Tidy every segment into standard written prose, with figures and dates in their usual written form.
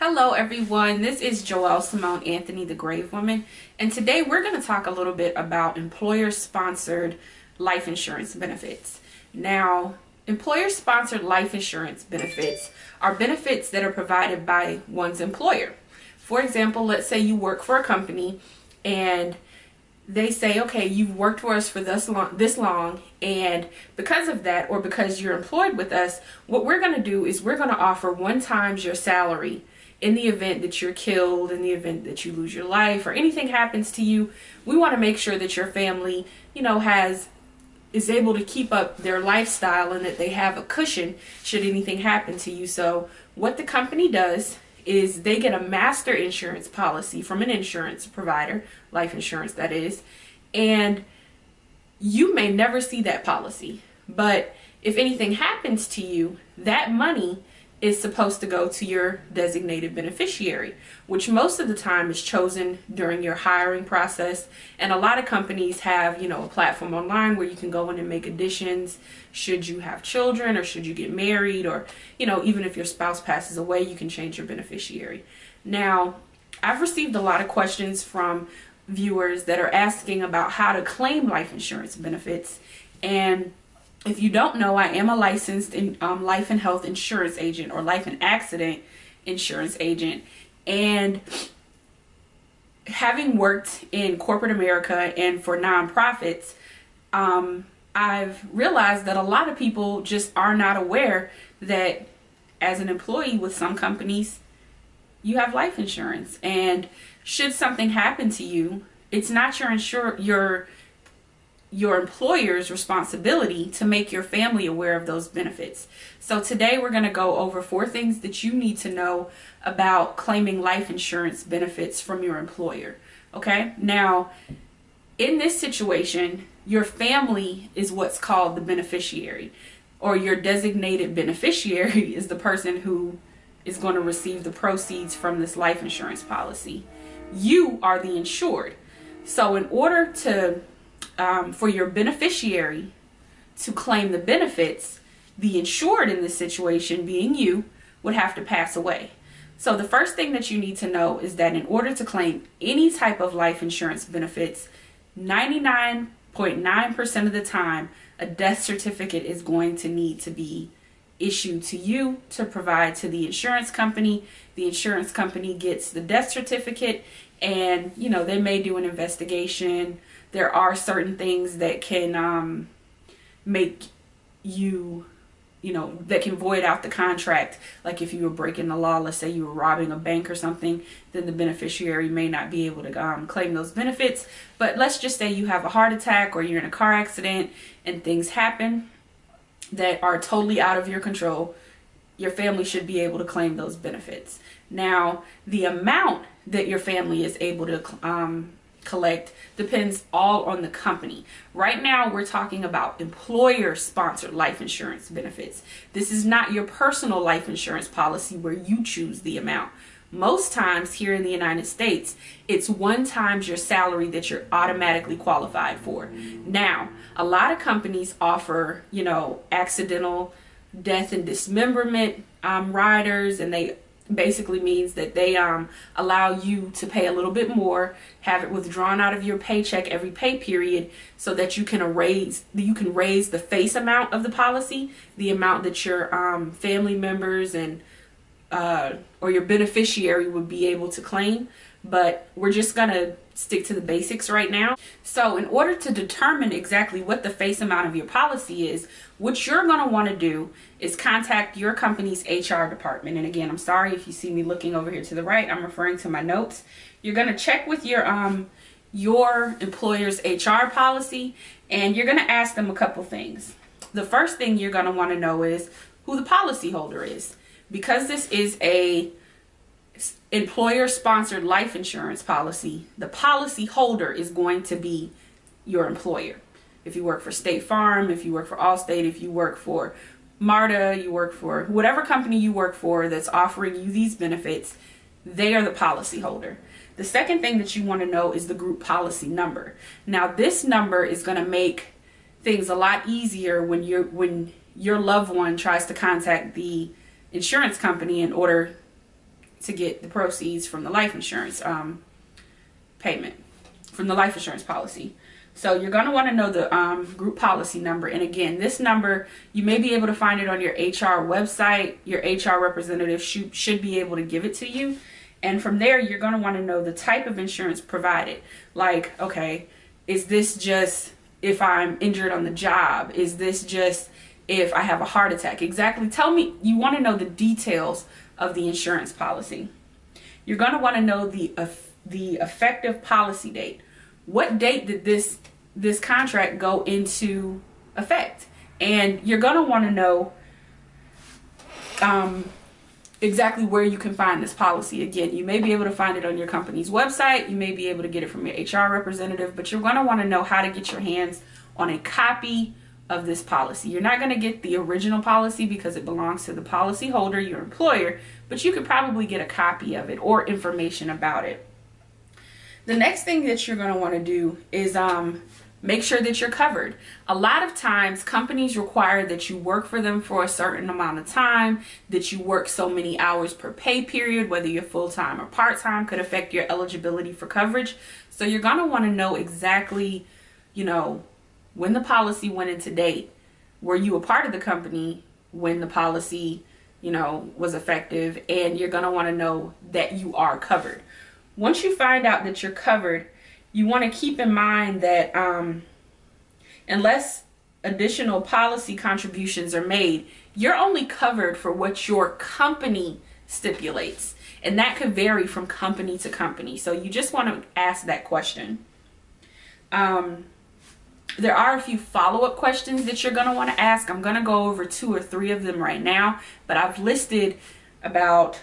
Hello everyone, this is Joelle Simone Anthony, the Grave Woman, and today we're going to talk a little bit about employer-sponsored life insurance benefits. Now, employer-sponsored life insurance benefits are benefits that are provided by one's employer. For example, let's say you work for a company and they say, okay, you've worked for us for this long, and because of that, or because you're employed with us, what we're going to do is we're going to offer 1 times your salary in the event that you're killed, in the event that you lose your life, or anything happens to you. We want to make sure that your family, is able to keep up their lifestyle and that they have a cushion should anything happen to you. So what the company does is they get a master insurance policy from an insurance provider, life insurance that is, and you may never see that policy. But if anything happens to you, that money is supposed to go to your designated beneficiary, which most of the time is chosen during your hiring process. And a lot of companies have, a platform online where you can go in and make additions should you have children or should you get married, or, even if your spouse passes away, you can change your beneficiary. Now, I've received a lot of questions from viewers that are asking about how to claim life insurance benefits. And if you don't know, I am a licensed life and health insurance agent, or life and accident insurance agent. And having worked in corporate America and for nonprofits, I've realized that a lot of people just are not aware that as an employee with some companies, you have life insurance. And should something happen to you, it's not your employer's responsibility to make your family aware of those benefits. So today we're going to go over 4 things that you need to know about claiming life insurance benefits from your employer. Okay? Now, in this situation, your family is what's called the beneficiary, or your designated beneficiary is the person who is going to receive the proceeds from this life insurance policy. You are the insured. So in order to for your beneficiary to claim the benefits, the insured in this situation, being you, would have to pass away. So the first thing that you need to know is that in order to claim any type of life insurance benefits, 99.9% of the time, a death certificate is going to need to be issued to you to provide to the insurance company. The insurance company gets the death certificate, and they may do an investigation. There are certain things that can make you, that can void out the contract. Like if you were breaking the law, let's say you were robbing a bank or something, then the beneficiary may not be able to claim those benefits. But let's just say you have a heart attack or you're in a car accident and things happen that are totally out of your control. Your family should be able to claim those benefits. Now, the amount that your family is able to collect depends all on the company. Right now we're talking about employer-sponsored life insurance benefits. This is not your personal life insurance policy where you choose the amount. Most times here in the United States, it's 1 times your salary that you're automatically qualified for. Now, a lot of companies offer, accidental death and dismemberment riders, and they basically means that they allow you to pay a little bit more, have it withdrawn out of your paycheck every pay period, so that you can raise the face amount of the policy, the amount that your family members and or your beneficiary would be able to claim. But we're just gonna stick to the basics right now. So in order to determine exactly what the face amount of your policy is, what you're gonna want to do is contact your company's HR department. And again, I'm sorry if you see me looking over here to the right, I'm referring to my notes. You're gonna check with your employer's HR policy, and you're gonna ask them a couple things. The first thing you're gonna want to know is who the policy holder is. Because this is a employer-sponsored life insurance policy, the policy holder is going to be your employer. If you work for State Farm, if you work for Allstate, if you work for MARTA, you work for whatever company you work for that's offering you these benefits, they are the policy holder. The second thing that you want to know is the group policy number. Now, this number is going to make things a lot easier when your loved one tries to contact the insurance company in order to get the proceeds from the life insurance payment, from the life insurance policy. So you're going to want to know the group policy number. And again, this number, you may be able to find it on your HR website. Your HR representative should be able to give it to you. And from there, you're going to want to know the type of insurance provided. Like, okay, is this just if I'm injured on the job? Is this just if I have a heart attack? Exactly. Tell me, you want to know the details of the insurance policy. You're going to want to know the effective policy date. What date did this contract go into effect? And you're going to want to know exactly where you can find this policy. Again, you may be able to find it on your company's website. You may be able to get it from your HR representative, but you're going to want to know how to get your hands on a copy of this policy. You're not going to get the original policy because it belongs to the policy holder, your employer, but you could probably get a copy of it or information about it. The next thing that you're going to want to do is make sure that you're covered. A lot of times companies require that you work for them for a certain amount of time, that you work so many hours per pay period, whether you're full-time or part-time, could affect your eligibility for coverage. So you're going to want to know exactly, you know, when the policy went into date. Were you a part of the company when the policy, you know, was effective? And you're going to want to know that you are covered. Once you find out that you're covered, you want to keep in mind that unless additional policy contributions are made, you're only covered for what your company stipulates. And that could vary from company to company. So you just want to ask that question. There are a few follow-up questions that you're going to want to ask. I'm going to go over 2 or 3 of them right now, but I've listed about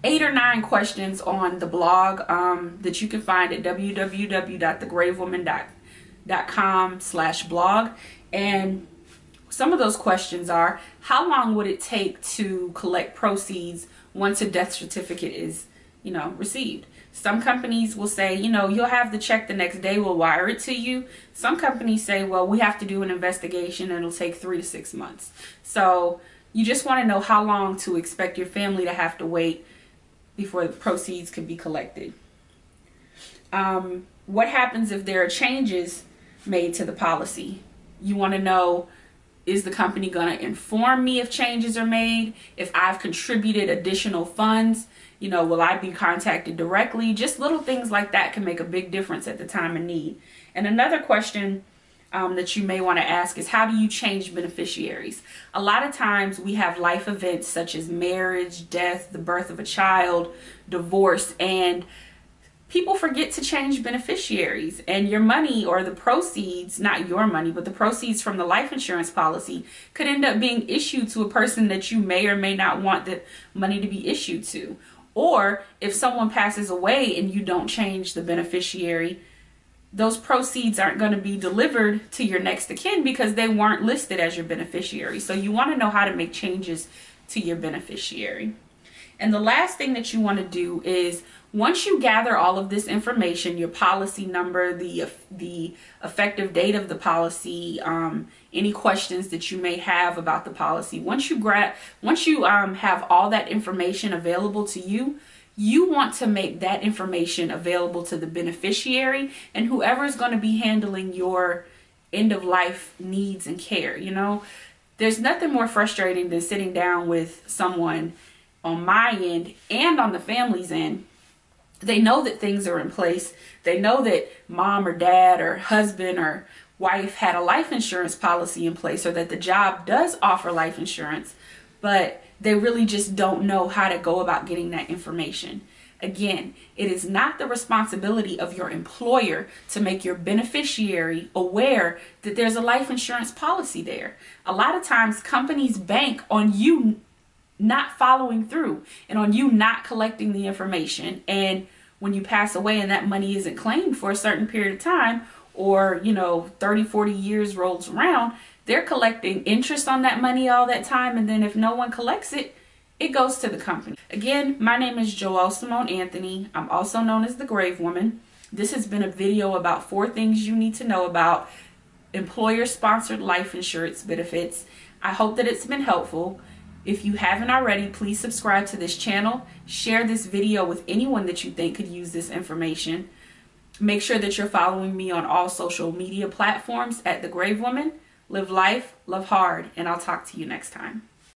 8 or 9 questions on the blog that you can find at www.thegravewoman.com/blog. And some of those questions are, how long would it take to collect proceeds once a death certificate is, you know, received? Some companies will say, you know, you'll have the check the next day, we'll wire it to you. Some companies say, well, we have to do an investigation and it'll take 3 to 6 months. So you just want to know how long to expect your family to have to wait before the proceeds can be collected. What happens if there are changes made to the policy? You want to know, is the company going to inform me if changes are made? If I've contributed additional funds, you know, will I be contacted directly? Just little things like that can make a big difference at the time of need. And another question that you may want to ask is, how do you change beneficiaries? A lot of times we have life events such as marriage, death, the birth of a child, divorce, and people forget to change beneficiaries. And your money, or the proceeds, not your money, but the proceeds from the life insurance policy could end up being issued to a person that you may or may not want the money to be issued to. Or if someone passes away and you don't change the beneficiary, those proceeds aren't going to be delivered to your next of kin because they weren't listed as your beneficiary. So you want to know how to make changes to your beneficiary. And the last thing that you want to do is, once you gather all of this information, your policy number, the effective date of the policy, any questions that you may have about the policy, once you have all that information available to you, you want to make that information available to the beneficiary and whoever is going to be handling your end of life needs and care. You know, there's nothing more frustrating than sitting down with someone on my end and on the family's end. They know that things are in place. They know that mom or dad or husband or wife had a life insurance policy in place, or that the job does offer life insurance, but they really just don't know how to go about getting that information. Again, it is not the responsibility of your employer to make your beneficiary aware that there's a life insurance policy there. A lot of times companies bank on you not following through and on you not collecting the information. And when you pass away and that money isn't claimed for a certain period of time, or, you know, 30, 40 years rolls around, they're collecting interest on that money all that time. And then if no one collects it, it goes to the company. Again, my name is Joelle Simone Anthony. I'm also known as the Grave Woman. This has been a video about 4 things you need to know about employer-sponsored life insurance benefits. I hope that it's been helpful. If you haven't already, please subscribe to this channel. Share this video with anyone that you think could use this information. Make sure that you're following me on all social media platforms at The Grave Woman. Live life, love hard, and I'll talk to you next time.